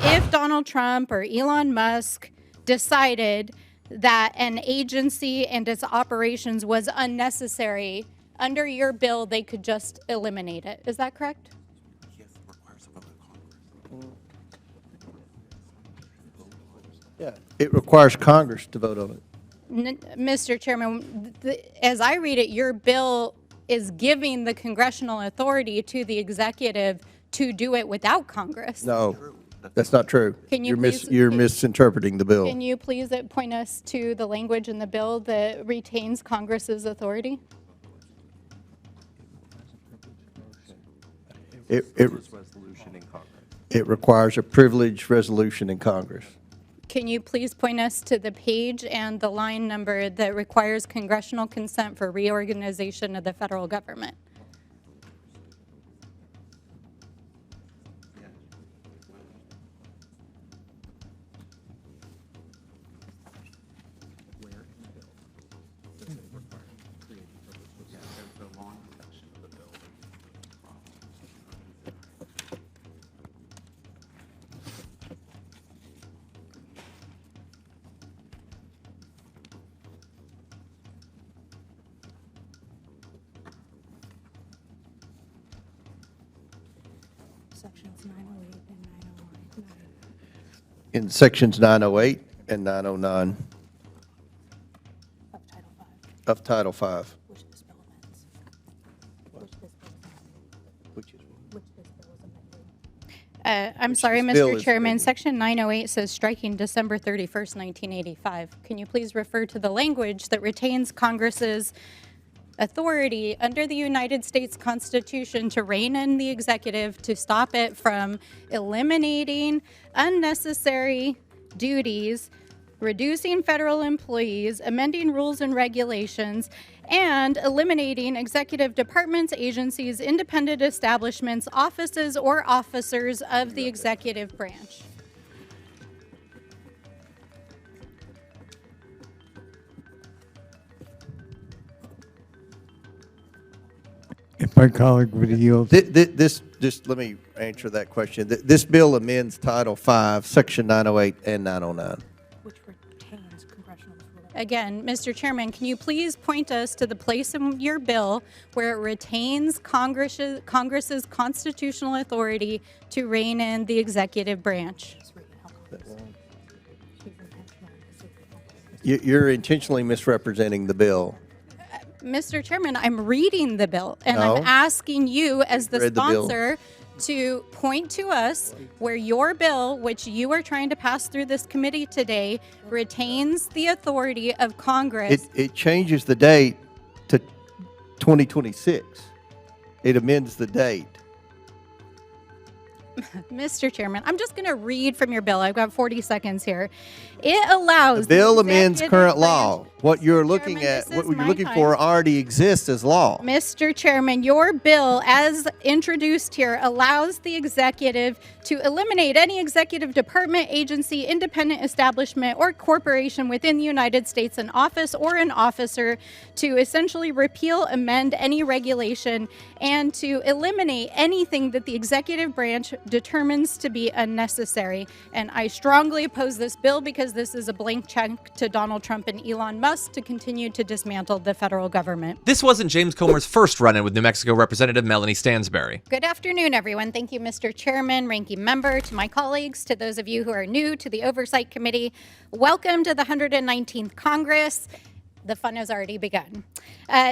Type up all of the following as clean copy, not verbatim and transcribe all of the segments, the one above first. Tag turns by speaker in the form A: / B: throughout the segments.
A: if Donald Trump or Elon Musk decided that an agency and its operations was unnecessary, under your bill, they could just eliminate it. Is that correct?
B: Yes, it requires a vote of Congress.
C: Yeah, it requires Congress to vote on it.
A: Mr. Chairman, as I read it, your bill is giving the congressional authority to the executive to do it without Congress.
C: No, that's not true.
A: Can you
C: You're misinterpreting the bill.
A: Can you please point us to the language in the bill that retains Congress's authority?
C: It requires a privilege resolution in Congress.
A: Can you please point us to the page and the line number that requires congressional consent for reorganization of the federal government?
D: Sections 908 and 909.
C: In sections 908 and 909
D: Of Title 5,
C: of Title 5.
D: which this bill amends. Which this bill is amending.
A: I'm sorry,
C: this bill
A: Mr.
C: is
A: Chairman.
C: amending.
A: Section 908 says striking December 31st, 1985. Can you please refer to the language that retains Congress's authority under the United States Constitution to rein in the executive to stop it from eliminating unnecessary duties, reducing federal employees, amending rules and regulations, and eliminating executive departments, agencies, independent establishments, offices, or officers of the executive branch?
E: If my colleague would yield.
C: Just let me answer that question. This bill amends Title 5, Section 908 and 909.
D: Which retains congressional authority.
A: Again, Mr. Chairman, can you please point us to the place in your bill where it retains Congress's constitutional authority to rein in the executive branch?
D: Just reading how Congress. She's intentional in the secret.
C: You're intentionally misrepresenting the bill.
A: Mr. Chairman, I'm reading the bill, and
C: No.
A: I'm asking you as the
C: Read the bill.
A: sponsor to point to us where your bill, which you are trying to pass through this committee today, retains the authority of Congress.
C: It changes the date to 2026. It amends the date.
A: Mr. Chairman, I'm just going to read from your bill. I've got 40 seconds here. It allows
C: The bill
A: the
C: amends
A: executive
C: current
A: branch-
C: law. What you're looking
A: Chairman,
C: at,
A: this
C: what
A: is
C: you're
A: my
C: looking
A: time.
C: for already exists as law.
A: Mr. Chairman, your bill, as introduced here, allows the executive to eliminate any executive department, agency, independent establishment, or corporation within the United States, an office or an officer, to essentially repeal, amend any regulation, and to eliminate anything that the executive branch determines to be unnecessary. And I strongly oppose this bill because this is a blank check to Donald Trump and Elon Musk to continue to dismantle the federal government.
F: This wasn't James Comer's first run-in with New Mexico Representative Melanie Stansbury.
A: Good afternoon, everyone. Thank you, Mr. Chairman, Ranking Member, to my colleagues, to those of you who are new to the Oversight Committee. Welcome to the 119th Congress. The fun has already begun.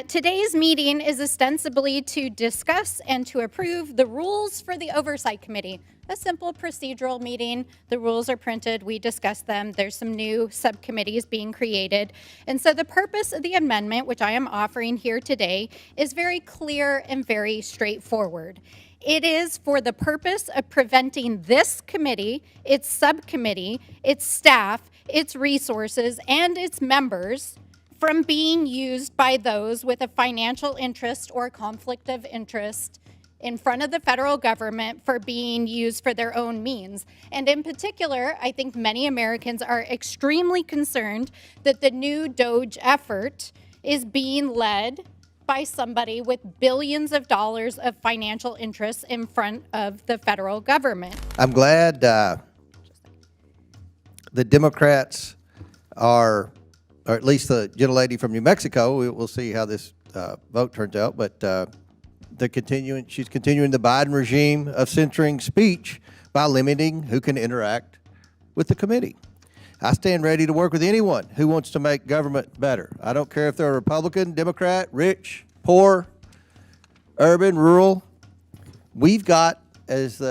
A: Today's meeting is ostensibly to discuss and to approve the rules for the Oversight Committee. A simple procedural meeting. The rules are printed. We discuss them. There's some new subcommittees being created. And so the purpose of the amendment, which I am offering here today, is very clear and very straightforward. It is for the purpose of preventing this committee, its subcommittee, its staff, its resources, and its members from being used by those with a financial interest or conflict of interest in front of the federal government for being used for their own means. And in particular, I think many Americans are extremely concerned that the new DOGE effort is being led by somebody with billions of dollars of financial interests in front of the federal government.
C: I'm glad the Democrats are, or at least the gentlelady from New Mexico, we'll see how this vote turns out, but she's continuing the Biden regime of censoring speech by limiting who can interact with the committee. I stand ready to work with anyone who wants to make government better. I don't care if they're a Republican, Democrat, rich, poor, urban, rural. We've got, as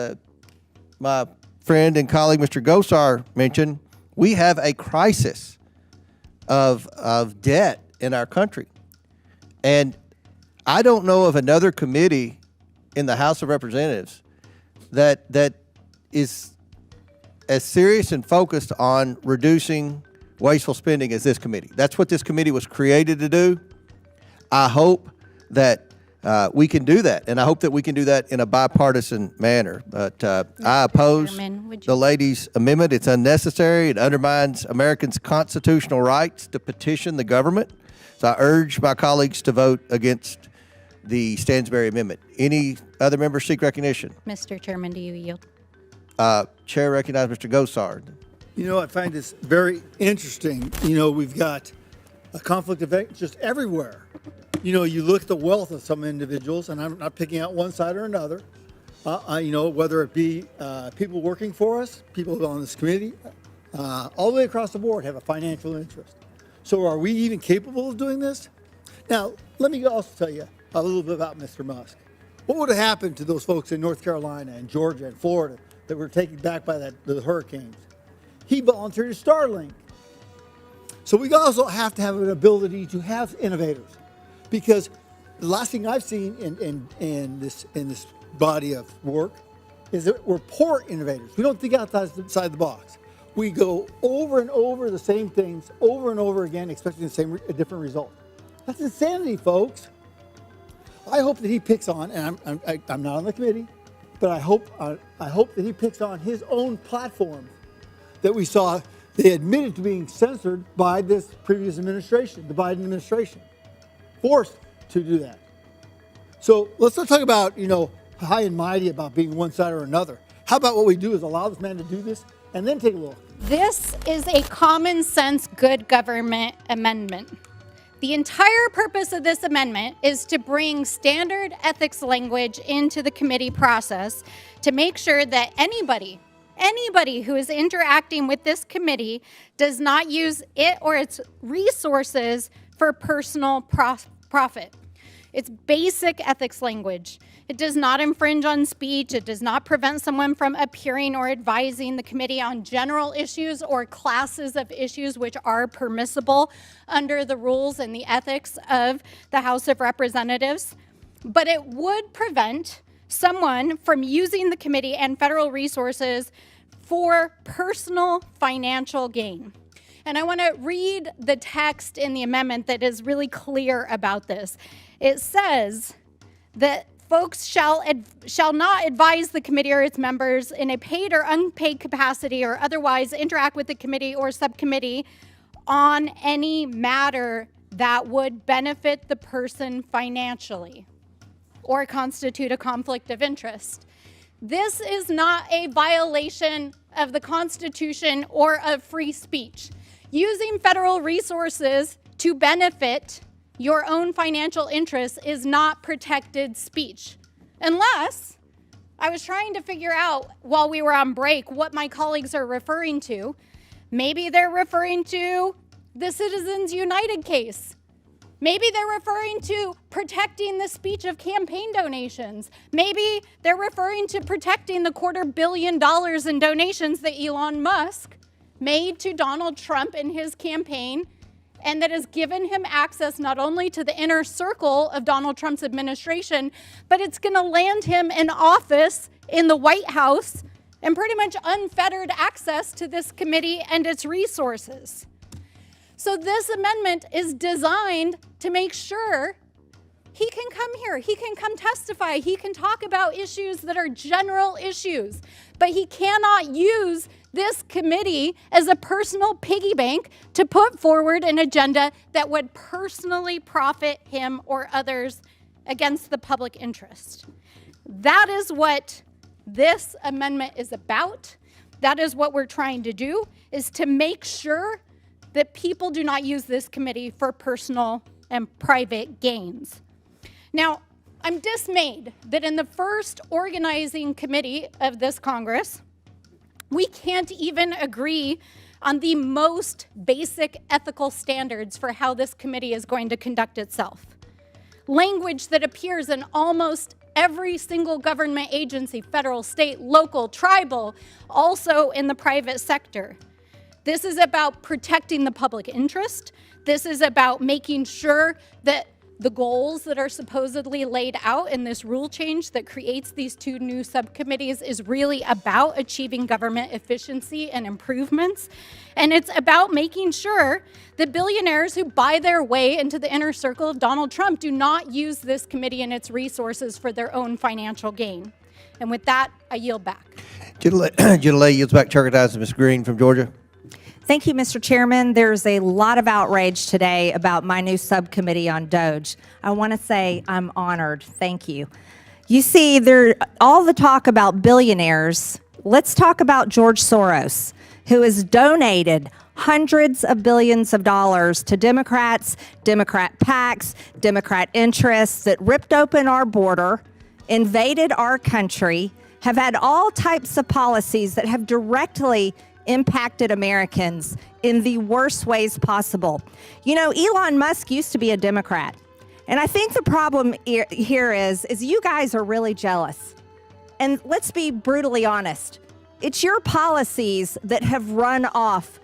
C: my friend and colleague Mr. Gosar mentioned, we have a crisis of debt in our country. And I don't know of another committee in the House of Representatives that is as serious and focused on reducing wasteful spending as this committee. That's what this committee was created to do. I hope that we can do that, and I hope that we can do that in a bipartisan manner. But I oppose
A: Chairman,
C: the lady's amendment. It's unnecessary. It undermines Americans' constitutional rights to petition the government. So I urge my colleagues to vote against the Stansbury amendment. Any other members seek recognition?
A: Mr. Chairman, do you yield?
C: Chair recognizes Mr. Gosar.
G: You know, I find this very interesting. You know, we've got a conflict of interest everywhere. You know, you look at the wealth of some individuals, and I'm not picking out one side or another. You know, whether it be people working for us, people on this committee, all the way across the board have a financial interest. So are we even capable of doing this? Now, let me also tell you a little bit about Mr. Musk. What would have happened to those folks in North Carolina and Georgia and Florida that were taken back by the hurricanes? He volunteered to Starlink. So we also have to have an ability to have innovators, because the last thing I've seen in this body of work is that we're poor innovators. We don't think outside the box. We go over and over the same things over and over again, expecting a different result. That's insanity, folks. I hope that he picks on, and I'm not on the committee, but I hope that he picks on his own platform that we saw. They admitted to being censored by this previous administration, the Biden administration, forced to do that. So let's not talk about, you know, high and mighty about being one side or another. How about what we do is allow this man to do this and then take a look.
A: This is a common sense good government amendment. The entire purpose of this amendment is to bring standard ethics language into the committee process to make sure that anybody who is interacting with this committee does not use it or its resources for personal profit. It's basic ethics language. It does not infringe on speech. It does not prevent someone from appearing or advising the committee on general issues or classes of issues which are permissible under the rules and the ethics of the House of Representatives. But it would prevent someone from using the committee and federal resources for personal financial gain. And I want to read the text in the amendment that is really clear about this. It says that folks shall not advise the committee or its members in a paid or unpaid capacity or otherwise interact with the committee or subcommittee on any matter that would benefit the person financially or constitute a conflict of interest. This is not a violation of the Constitution or of free speech. Using federal resources to benefit your own financial interests is not protected speech. Unless, I was trying to figure out while we were on break what my colleagues are referring to. Maybe they're referring to the Citizens United case. Maybe they're referring to protecting the speech of campaign donations. Maybe they're referring to protecting the $250 million in donations that Elon Musk made to Donald Trump in his campaign, and that has given him access not only to the inner circle of Donald Trump's administration, but it's going to land him in office in the White House and pretty much unfettered access to this committee and its resources. So this amendment is designed to make sure he can come here, he can come testify, he can talk about issues that are general issues, but he cannot use this committee as a personal piggy bank to put forward an agenda that would personally profit him or others against the public interest. That is what this amendment is about. That is what we're trying to do, is to make sure that people do not use this committee for personal and private gains. Now, I'm dismayed that in the first organizing committee of this Congress, we can't even agree on the most basic ethical standards for how this committee is going to conduct itself. Language that appears in almost every single government agency, federal, state, local, tribal, also in the private sector. This is about protecting the public interest. This is about making sure that the goals that are supposedly laid out in this rule change that creates these two new subcommittees is really about achieving government efficiency and improvements. And it's about making sure that billionaires who buy their way into the inner circle of Donald Trump do not use this committee and its resources for their own financial gain. And with that, I yield back.
C: Gentlelady yields back to recognize Ms. Green from Georgia.
D: Thank you, Mr. Chairman. There's a lot of outrage today about my new subcommittee on DOGE. I want to say I'm honored. Thank you. You see, all the talk about billionaires. Let's talk about George Soros, who has donated hundreds of billions of dollars to Democrats, Democrat PACs, Democrat interests that ripped open our border, invaded our country, have had all types of policies that have directly impacted Americans in the worst ways possible. You know, Elon Musk used to be a Democrat. And I think the problem here is you guys are really jealous. And let's be brutally honest. It's your policies that have run off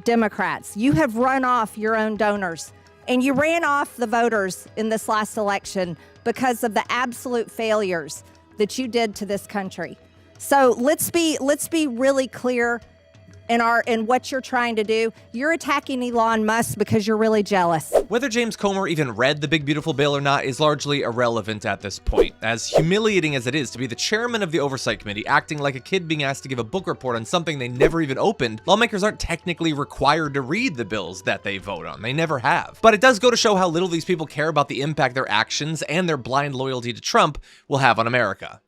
D: Democrats. You have run off your own donors. And you ran off the voters in this last election because of the absolute failures that you did to this country. So let's be really clear in what you're trying to do. You're attacking Elon Musk because you're really jealous.
F: Whether James Comer even read the Big Beautiful Bill or not is largely irrelevant at this point. As humiliating as it is to be the chairman of the Oversight Committee acting like a kid being asked to give a book report on something they never even opened, lawmakers aren't technically required to read the bills that they vote on. They never have. But it does go to show how little these people care about the impact their actions and their blind loyalty to Trump will have on America.